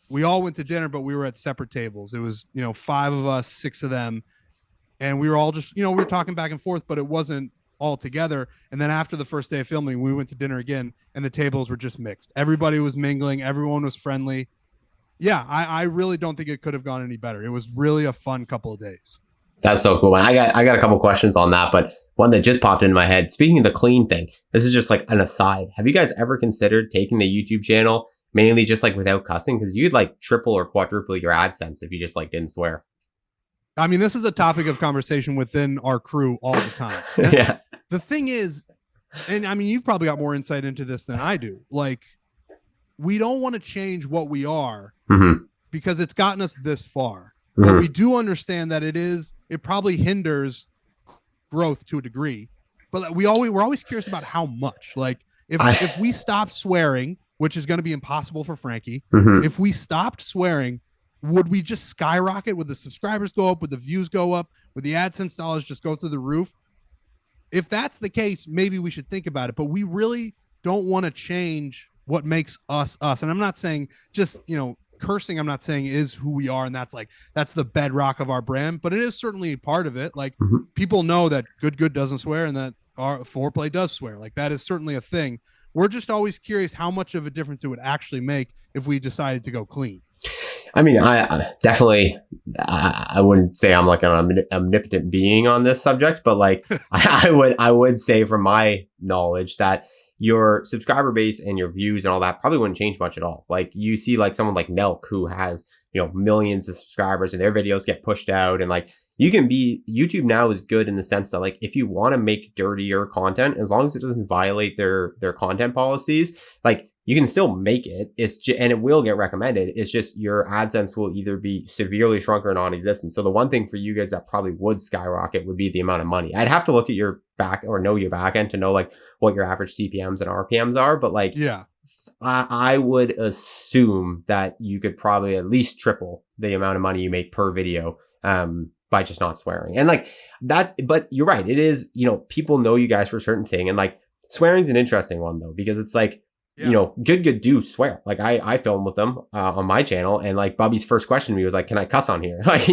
we all went to dinner, but we were at separate tables. It was, 5 of us, 6 of them. And we were all just, we were talking back and forth, but it wasn't all together. And then after the first day of filming, we went to dinner again, and the tables were just mixed. Everybody was mingling. Everyone was friendly. Yeah, I really don't think it could have gone any better. It was really a fun couple of days. That's so cool. I got a couple questions on that, but one that just popped into my head. Speaking of the clean thing, this is just like an aside. Have you guys ever considered taking the YouTube channel mainly just like without cussing? Because you'd like triple or quadruple your AdSense if you just like didn't swear. I mean, this is a topic of conversation within our crew all the time. Yeah. The thing is, and I mean, you've probably got more insight into this than I do. Like, we don't want to change what we are because it's gotten us this far. But we do understand that it probably hinders growth to a degree. But we're always curious about how much. Like, if we stopped swearing, which is going to be impossible for Frankie, if we stopped swearing, would we just skyrocket? Would the subscribers go up? Would the views go up? Would the AdSense dollars just go through the roof? If that's the case, maybe we should think about it. But we really don't want to change what makes us us. And I'm not saying just, cursing, I'm not saying is who we are, and that's the bedrock of our brand, but it is certainly part of it. Like, people know that good doesn't swear, and that our Fourplay does swear. Like, that is certainly a thing. We're just always curious how much of a difference it would actually make if we decided to go clean. I mean, I definitely, I wouldn't say I'm like an omnipotent being on this subject, but like I would say from my knowledge that your subscriber base and your views and all that probably wouldn't change much at all. Like, you see like someone like Nelk, who has, millions of subscribers, and their videos get pushed out, and like, YouTube now is good in the sense that, like, if you want to make dirtier content, as long as it doesn't violate their content policies, like, you can still make it. And it will get recommended. It's just your AdSense will either be severely shrunk or non-existent. So the one thing for you guys that probably would skyrocket would be the amount of money. I'd have to look at your know your back end to know like what your average CPMs and RPMs are. But like, yeah, I would assume that you could probably at least triple the amount of money you make per video by just not swearing. And like that, but you're right. It is, people know you guys for a certain thing. And like, swearing's an interesting one though, because it's like, good do swear. Like, I film with them on my channel, and like Bubby's first question to me was like, "Can I cuss on here?" Like,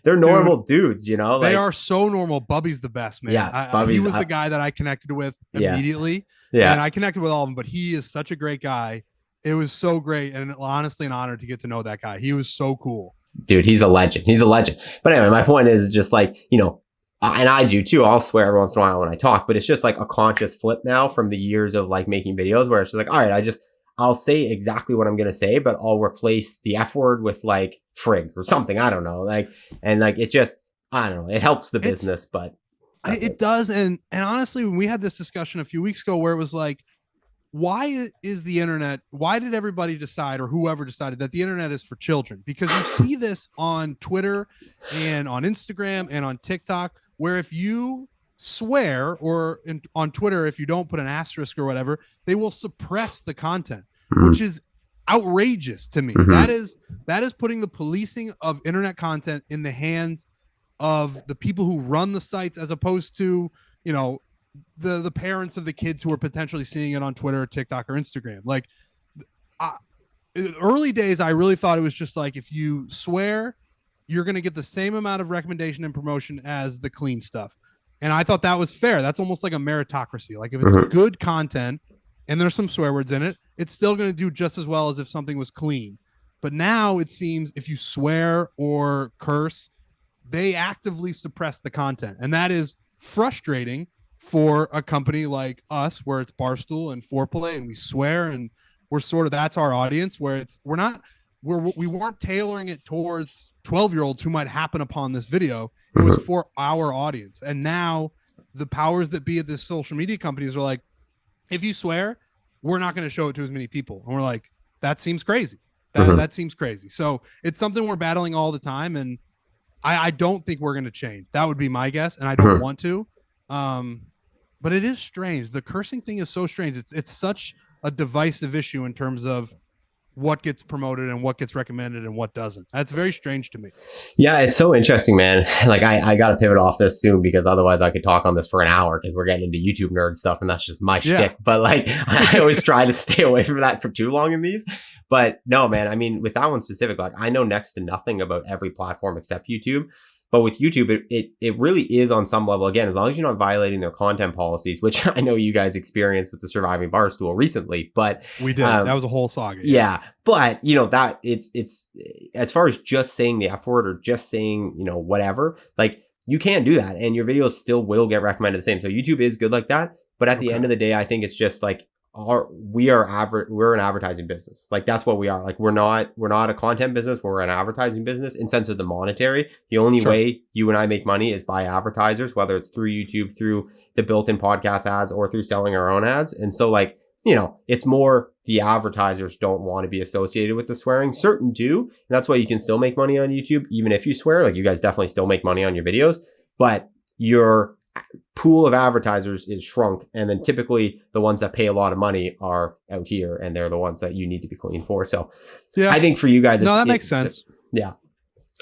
they're normal dudes, like, they are so normal. Bubby's the best, man. Yeah, he was the guy that I connected with immediately. Yeah, and I connected with all of them, but he is such a great guy. It was so great, and honestly an honor to get to know that guy. He was so cool. Dude, he's a legend. But anyway, my point is just like, And I do too. I'll swear every once in a while when I talk, but it's just like a conscious flip now from the years of like making videos where it's just like, all right, I'll say exactly what I'm going to say, but I'll replace the F word with like frig or something. I don't know. Like, and like, it just, I don't know. It helps the business, but it does. And honestly, when we had this discussion a few weeks ago where it was like, why is the internet, why did everybody decide, or whoever decided, that the internet is for children? Because you see this on Twitter and on Instagram and on TikTok, where if you swear, or on Twitter, if you don't put an asterisk or whatever, they will suppress the content, which is outrageous to me. That is putting the policing of internet content in the hands of the people who run the sites, as opposed to, you know, the parents of the kids who are potentially seeing it on Twitter or TikTok or Instagram. Like, early days, I really thought it was just like, if you swear, you're going to get the same amount of recommendation and promotion as the clean stuff. And I thought that was fair. That's almost like a meritocracy. Like, if it's good content and there's some swear words in it, it's still going to do just as well as if something was clean. But now it seems if you swear or curse, they actively suppress the content. And that is frustrating for a company like us, where it's Barstool and Fourplay, and we swear, and we're sort of, that's our audience, where we weren't tailoring it towards 12-year-olds who might happen upon this video. It was for our audience. And now the powers that be at this social media companies are like, if you swear, we're not going to show it to as many people. And we're like, that seems crazy. That seems crazy. So it's something we're battling all the time. And I don't think we're going to change. That would be my guess. And I don't want to. But it is strange. The cursing thing is so strange. It's such a divisive issue in terms of what gets promoted and what gets recommended and what doesn't. That's very strange to me. Yeah, it's so interesting, man. Like, I got to pivot off this soon, because otherwise I could talk on this for an hour, because we're getting into YouTube nerd stuff and that's just my shtick. But like, I always try to stay away from that for too long in these. But no, man, I mean, with that one specific, like, I know next to nothing about every platform except YouTube. But with YouTube, it really is on some level, again, as long as you're not violating their content policies, which I know you guys experienced with the Surviving Barstool recently, but we did. That was a whole saga. Yeah. But you know, that it's as far as just saying the F word or just saying, you know, whatever, like, you can't do that, and your videos still will get recommended the same. So YouTube is good like that. But at the end of the day, I think it's just like, we're an advertising business. Like, that's what we are. Like, we're not a content business. We're an advertising business in sense of the monetary. The only way you and I make money is by advertisers, whether it's through YouTube, through the built-in podcast ads, or through selling our own ads. And so, like, you know, it's more the advertisers don't want to be associated with the swearing. Certain do. And that's why you can still make money on YouTube, even if you swear. Like, you guys definitely still make money on your videos, but your pool of advertisers is shrunk, and then typically the ones that pay a lot of money are out here, and they're the ones that you need to be clean for. So I think for you guys, that makes sense.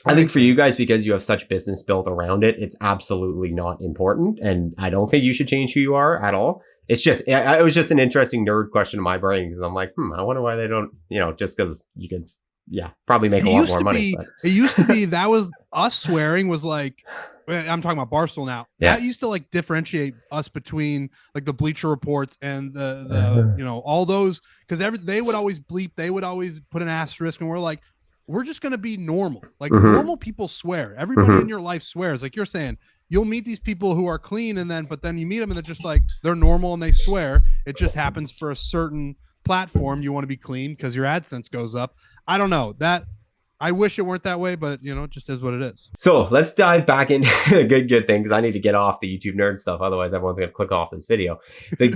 I think for you guys, because you have such business built around it, it's absolutely not important, and I don't think you should change who you are at all. It's just, it was just an interesting nerd question in my brain, because I'm like, I wonder why they don't, you know, just because you could, probably make a lot more money. It used to be that was us swearing was like, I'm talking about Barstool now. That used to like differentiate us between like the Bleacher Reports and the you know, all those, because they would always bleep, they would always put an asterisk, and we're like, we're just going to be normal. Like, normal people swear. Everybody in your life swears. Like you're saying, you'll meet these people who are clean, but then you meet them and they're just like, they're normal and they swear. It just happens for a certain platform. You want to be clean because your AdSense goes up. I don't know that. I wish it weren't that way, but you know, it just is what it is. So let's dive back into the good thing, because I need to get off the YouTube nerd stuff. Otherwise, everyone's going to click off this video. The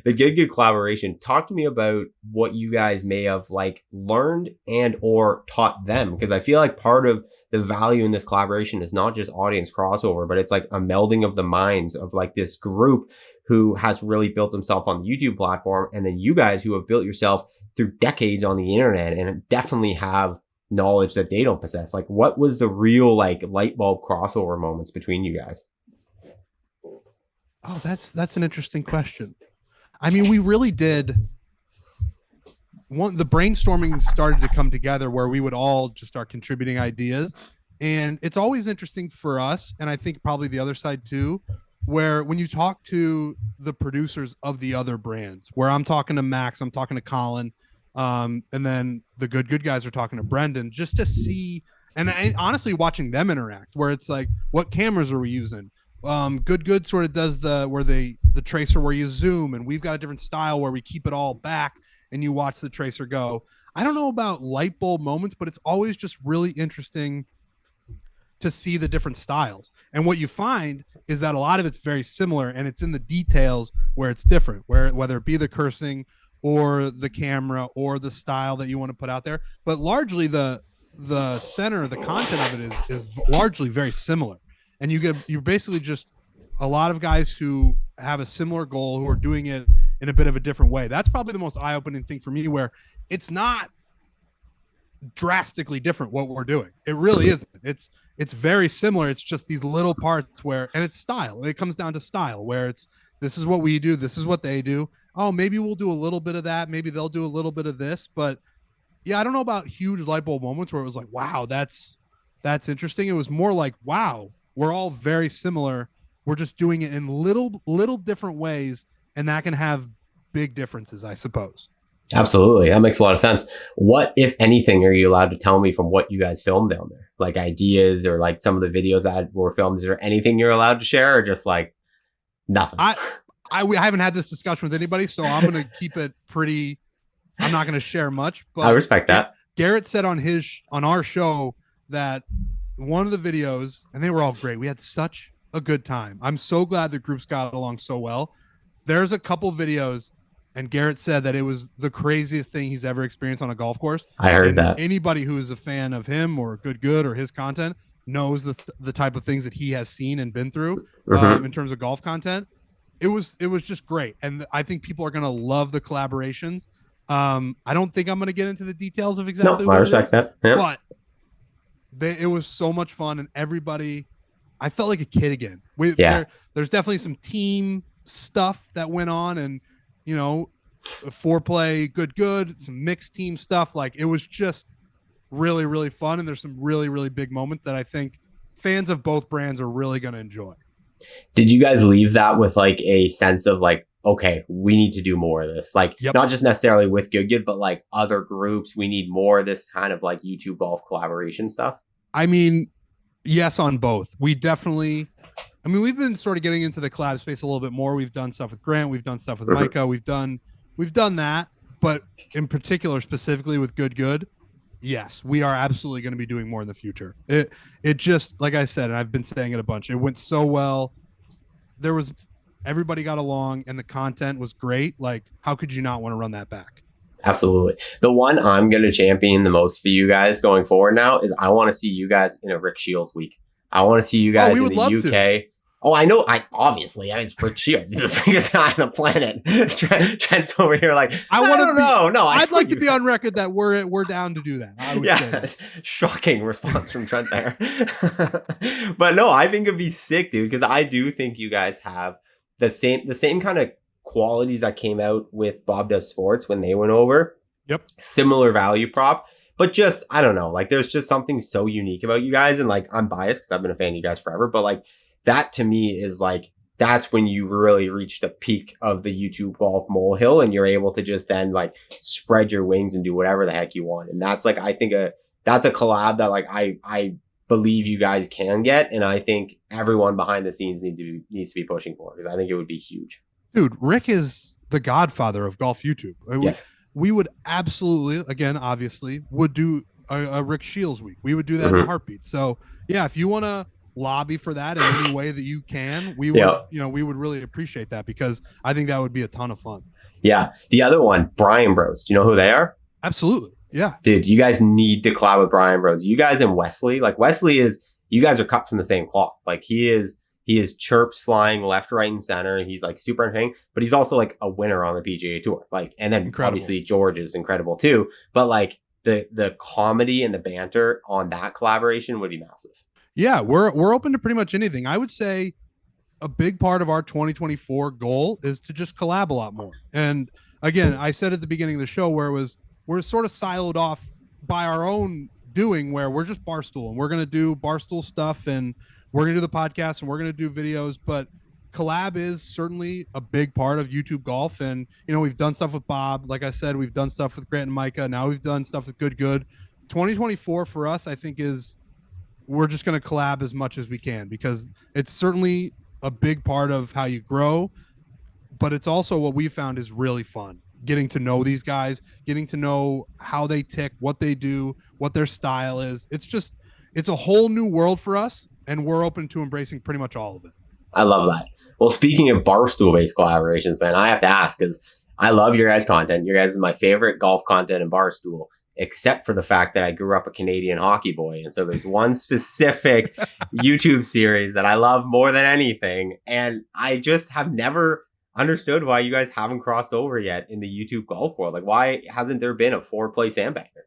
good collaboration. Talk to me about what you guys may have like learned and or taught them, because I feel like part of the value in this collaboration is not just audience crossover, but it's like a melding of the minds of like this group who has really built themselves on the YouTube platform, and then you guys who have built yourself through decades on the internet and definitely have knowledge that they don't possess. Like, what was the real like light bulb crossover moments between you guys? Oh, that's an interesting question. I mean, we really did. The brainstorming started to come together where we would all just start contributing ideas, and it's always interesting for us, and I think probably the other side too, where when you talk to the producers of the other brands, where I'm talking to Max, I'm talking to Colin, and then the good guys are talking to Brendan, just to see and honestly watching them interact, where it's like, what cameras are we using? Good sort of does the tracer where you zoom, and we've got a different style where we keep it all back and you watch the tracer go. I don't know about light bulb moments, but it's always just really interesting to see the different styles. And what you find is that a lot of it's very similar, and it's in the details where it's different, where whether it be the cursing or the camera or the style that you want to put out there. But largely the center, the content of it is largely very similar. And you're basically just a lot of guys who have a similar goal who are doing it in a bit of a different way. That's probably the most eye-opening thing for me, where it's not drastically different what we're doing. It really isn't. It's very similar. It's just these little parts where, and it's style. It comes down to style, where it's, this is what we do, this is what they do. Oh, maybe we'll do a little bit of that. Maybe they'll do a little bit of this. But yeah, I don't know about huge light bulb moments where it was like, wow, that's interesting. It was more like, wow, we're all very similar. We're just doing it in little different ways, and that can have big differences, I suppose. Absolutely. That makes a lot of sense. What, if anything, are you allowed to tell me from what you guys filmed down there? Like ideas or like some of the videos that were filmed? Is there anything you're allowed to share, or just like nothing? I haven't had this discussion with anybody, so I'm going to keep it pretty. I'm not going to share much, but I respect that. Garrett said on our show that one of the videos, and they were all great. We had such a good time. I'm so glad the groups got along so well. There's a couple videos, and Garrett said that it was the craziest thing he's ever experienced on a golf course. I heard that. Anybody who is a fan of him or good or his content knows the type of things that he has seen and been through in terms of golf content. It was just great, and I think people are going to love the collaborations. I don't think I'm going to get into the details of exactly what I respect that. Yeah. But it was so much fun, and everybody, I felt like a kid again. There's definitely some team stuff that went on, and you know, Fourplay, good, some mixed team stuff. Like, it was just really, really fun, and there's some really, really big moments that I think fans of both brands are really going to enjoy. Did you guys leave that with like a sense of like, okay, we need to do more of this? Like, not just necessarily with Good, but like other groups, we need more of this kind of like YouTube golf collaboration stuff? I mean, yes, on both. We've been sort of getting into the collab space a little bit more. We've done stuff with Grant. We've done stuff with Micah. We've done that. But in particular, specifically with Good, yes, we are absolutely going to be doing more in the future. It just, like I said, and I've been saying it a bunch, it went so well. Everybody got along, and the content was great. Like, how could you not want to run that back? Absolutely. The one I'm going to champion the most for you guys going forward now is I want to see you guys in a Rick Shields week. I want to see you guys in the UK. Oh, I know. Obviously, it's Rick Shields. He's the biggest guy on the planet. Trent's over here like, I don't know. No, I'd like to be on record that we're down to do that. I would say. Shocking response from Trent there. But no, I think it'd be sick, dude, because I do think you guys have the same kind of qualities that came out with Bob Does Sports when they went over. Yep. Similar value prop. But just, I don't know, like there's just something so unique about you guys. And like, I'm biased because I've been a fan of you guys forever. But like, that to me is like, that's when you really reach the peak of the YouTube golf molehill, and you're able to just then like spread your wings and do whatever the heck you want. And that's like, I think that's a collab that like I believe you guys can get. And I think everyone behind the scenes needs to be pushing for, because I think it would be huge. Dude, Rick is the godfather of golf YouTube. Yes. We would absolutely, again, obviously, would do a Rick Shields week. We would do that in a heartbeat. So yeah, if you want to lobby for that in any way that you can, we would, we would really appreciate that, because I think that would be a ton of fun. Yeah. The other one, Brian Bros. Do you know who they are? Absolutely. Yeah. Dude, you guys need to collab with Brian Bros. You guys and Wesley, you guys are cut from the same cloth. Like he is chirps flying left, right, and center. He's like super entertaining, but he's also like a winner on the PGA Tour. Like, and then obviously George is incredible too. But like the comedy and the banter on that collaboration would be massive. Yeah, we're open to pretty much anything. I would say a big part of our 2024 goal is to just collab a lot more. And again, I said at the beginning of the show where we're sort of siloed off by our own doing, where we're just Barstool and we're going to do Barstool stuff, and we're going to do the podcast and we're going to do videos. But collab is certainly a big part of YouTube golf. And, we've done stuff with Bob. Like I said, we've done stuff with Grant and Micah. Now we've done stuff with Good. 2024 for us, I think, is we're just going to collab as much as we can, because it's certainly a big part of how you grow, but it's also what we found is really fun. Getting to know these guys, getting to know how they tick, what they do, what their style is. It's a whole new world for us, and we're open to embracing pretty much all of it. I love that. Well, speaking of Barstool-based collaborations, man, I have to ask, because I love your guys' content. Your guys is my favorite golf content in Barstool, except for the fact that I grew up a Canadian hockey boy. And so there's one specific YouTube series that I love more than anything. And I just have never understood why you guys haven't crossed over yet in the YouTube golf world. Like, why hasn't there been a Fourplay sandbagger?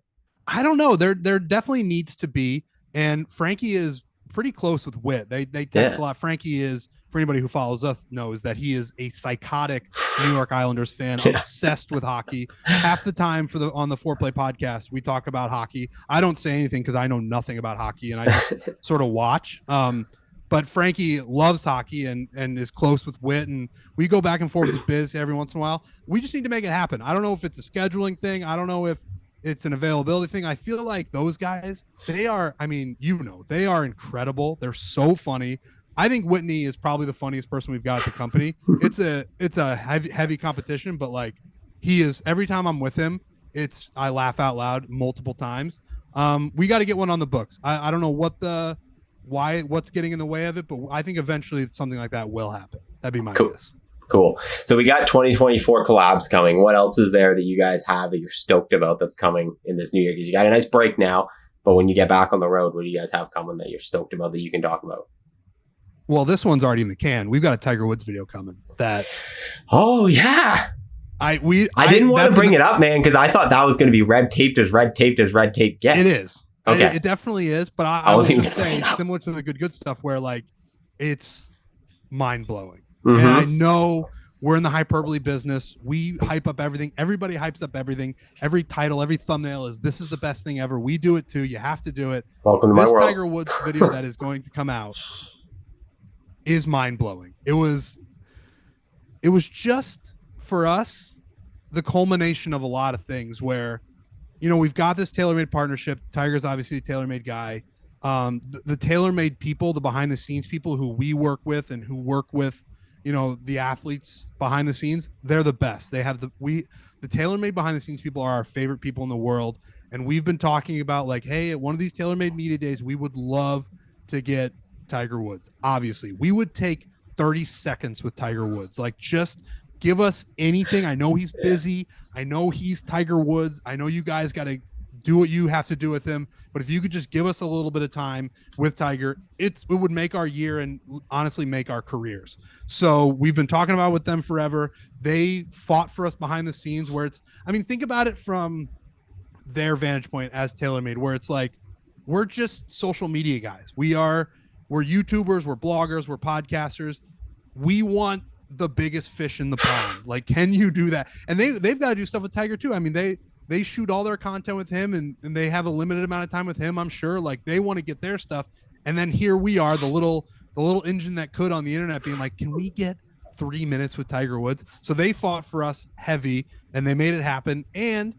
I don't know. There definitely needs to be. And Frankie is pretty close with Wit. They text a lot. Frankie is, for anybody who follows us knows, that he is a psychotic New York Islanders fan, obsessed with hockey. Half the time on the Fourplay podcast, we talk about hockey. I don't say anything because I know nothing about hockey, and I just sort of watch. But Frankie loves hockey and is close with Wit, and we go back and forth with Biz every once in a while. We just need to make it happen. I don't know if it's a scheduling thing. I don't know if it's an availability thing. I feel like those guys, they are incredible. They're so funny. I think Whitney is probably the funniest person we've got at the company. It's a heavy competition, but like, he is, every time I'm with him, I laugh out loud multiple times. We got to get one on the books. I don't know what's getting in the way of it, but I think eventually something like that will happen. That'd be my guess. Cool. So we got 2024 collabs coming. What else is there that you guys have that you're stoked about that's coming in this new year? Because you got a nice break now, but when you get back on the road, what do you guys have coming that you're stoked about that you can talk about? Well, this one's already in the can. We've got a Tiger Woods video coming. Oh yeah. I didn't want to bring it up, man, because I thought that was going to be red taped as red taped gets. It is. Okay. It definitely is. But I was just saying, similar to the good stuff, where like, it's mind blowing. Mm-hmm. And I know we're in the hyperbole business. We hype up everything. Everybody hypes up everything. Every title, every thumbnail is, this is the best thing ever. We do it too. You have to do it. Welcome to my world. This Tiger Woods video that is going to come out is mind blowing. It was just, for us, the culmination of a lot of things where, we've got this TaylorMade partnership. Tiger's obviously a TaylorMade guy. The TaylorMade people, the behind the scenes people who we work with and who work with, the athletes behind the scenes, they're the best. They have the TaylorMade behind the scenes people are our favorite people in the world. And we've been talking about, like, hey, at one of these TaylorMade media days, we would love to get Tiger Woods. Obviously, we would take 30 seconds with Tiger Woods. Like, just give us anything. I know he's busy. I know he's Tiger Woods. I know you guys got to do what you have to do with him. But if you could just give us a little bit of time with Tiger, it would make our year and honestly make our careers. So we've been talking about with them forever. They fought for us behind the scenes, where think about it from their vantage point as TaylorMade, where it's like, we're just social media guys. We're YouTubers, we're bloggers, we're podcasters. We want the biggest fish in the pond. Like, can you do that? And they've got to do stuff with Tiger too. They shoot all their content with him, and they have a limited amount of time with him, I'm sure. Like, they want to get their stuff. And then here we are, the little engine that could on the internet, being like, can we get 3 minutes with Tiger Woods? So they fought for us heavy, and they made it happen. And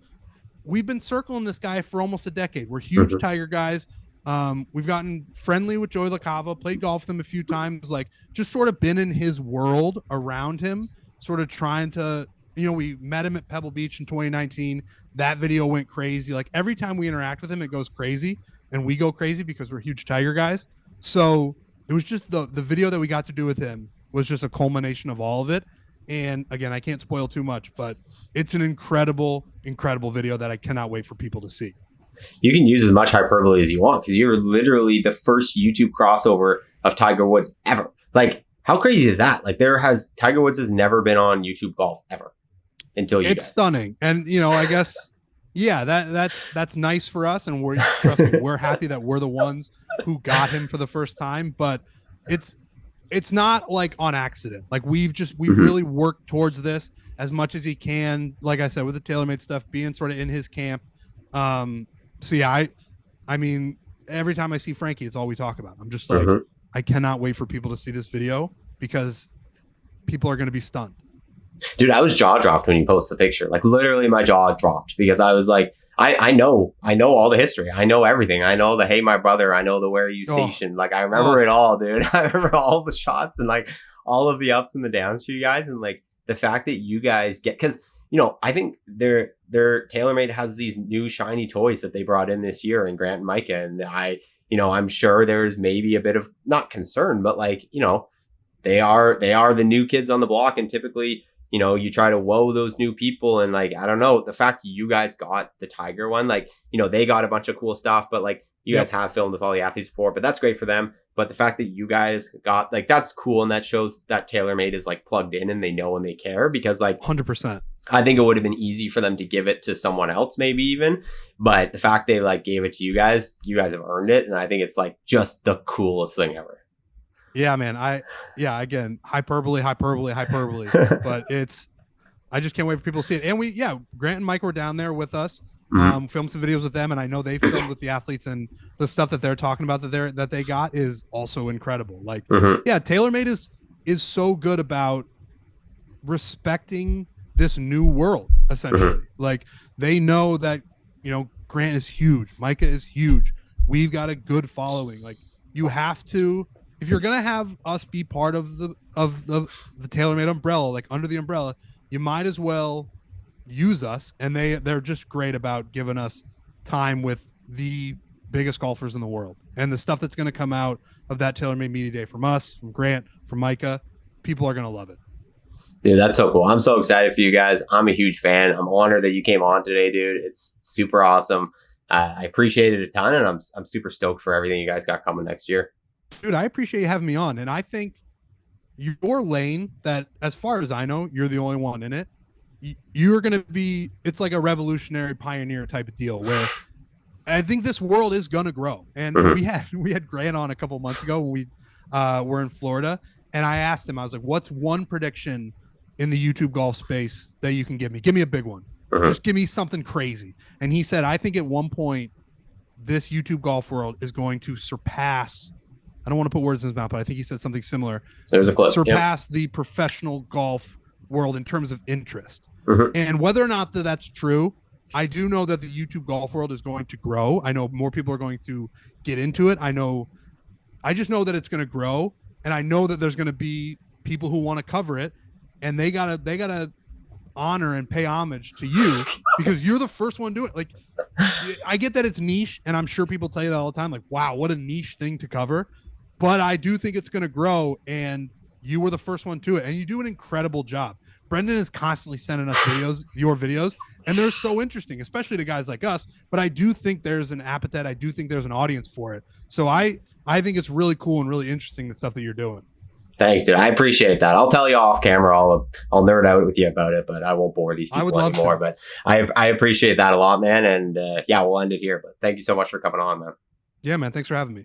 we've been circling this guy for almost a decade. We're huge Tiger guys. We've gotten friendly with Joey LaCava, played golf with him a few times, like, just sort of been in his world around him, sort of trying to, we met him at Pebble Beach in 2019. That video went crazy. Like, every time we interact with him, it goes crazy, and we go crazy because we're huge Tiger guys. So it was just the video that we got to do with him was just a culmination of all of it. And again, I can't spoil too much, but it's an incredible, incredible video that I cannot wait for people to see. You can use as much hyperbole as you want, because you're literally the first YouTube crossover of Tiger Woods ever. Like, how crazy is that? Like, Tiger Woods has never been on YouTube Golf ever until you. It's stunning, and I guess, yeah, that's nice for us, and trust me, we're happy that we're the ones who got him for the first time. But it's not like on accident. Like, we've really worked towards this as much as he can. Like I said, with the TaylorMade stuff, being sort of in his camp. So yeah, every time I see Frankie, it's all we talk about. I'm just like, I cannot wait for people to see this video, because people are going to be stunned. Dude, I was jaw dropped when you posted the picture. Like, literally my jaw dropped, because I was like, I know all the history. I know everything. I know the Hey My Brother. I know the Where Are You Station. Like I remember it all, dude. I remember all the shots and like all of the ups and the downs for you guys, and like the fact that you guys get, because I think their TaylorMade has these new shiny toys that they brought in this year, and Grant and Micah, and I'm sure there's maybe a bit of not concern, but like they are the new kids on the block, and typically you try to woo those new people, and like I don't know, the fact that you guys got the Tiger one, like they got a bunch of cool stuff, but like you guys have filmed with all the athletes before, but that's great for them. But the fact that you guys got, like, that's cool, and that shows that TaylorMade is like plugged in and they know and they care, because like 100%. I think it would have been easy for them to give it to someone else, maybe even. But the fact they like gave it to you guys have earned it. And I think it's like just the coolest thing ever. Yeah, man. Again, hyperbole. But I just can't wait for people to see it. And Grant and Mike were down there with us, filmed some videos with them. And I know they filmed with the athletes, and the stuff that they're talking about that they got is also incredible. Like, TaylorMade is so good about respecting this new world, essentially. Like, they know that Grant is huge, Micah is huge, we've got a good following. Like, you have to, if you're gonna have us be part of the TaylorMade umbrella, like under the umbrella, you might as well use us. And they're just great about giving us time with the biggest golfers in the world, and the stuff that's going to come out of that TaylorMade Media Day from us, from Grant, from Micah, people are going to love it. Dude, that's so cool. I'm so excited for you guys. I'm a huge fan. I'm honored that you came on today, dude. It's super awesome. I appreciate it a ton, and I'm super stoked for everything you guys got coming next year. Dude, I appreciate you having me on, and I think your lane, that as far as I know, you're the only one in it. You're going to be, it's like a revolutionary pioneer type of deal, where I think this world is going to grow. And we had Grant on a couple months ago when we were in Florida, and I asked him, I was like, what's one prediction in the YouTube golf space that you can give me? Give me a big one. Just give me something crazy. And he said, I think at one point this YouTube golf world is going to surpass, I don't want to put words in his mouth, but I think he said something similar. There's a clip. Surpass the professional golf world in terms of interest. And whether or not that's true, I do know that the YouTube golf world is going to grow. I know more people are going to get into it. I just know that it's going to grow, and I know that there's going to be people who want to cover it, and they gotta honor and pay homage to you, because you're the first one doing it. Like, I get that it's niche, and I'm sure people tell you that all the time, like, wow, what a niche thing to cover. But I do think it's going to grow, and you were the first one to it, and you do an incredible job. Brendan is constantly sending us your videos, and they're so interesting, especially to guys like us. But I do think there's an appetite. I do think there's an audience for it. So I think it's really cool and really interesting, the stuff that you're doing. Thanks, dude. I appreciate that. I'll tell you off camera. I'll nerd out with you about it, but I won't bore these people anymore. But I appreciate that a lot, man. And we'll end it here. But thank you so much for coming on, man. Yeah, man. Thanks for having me.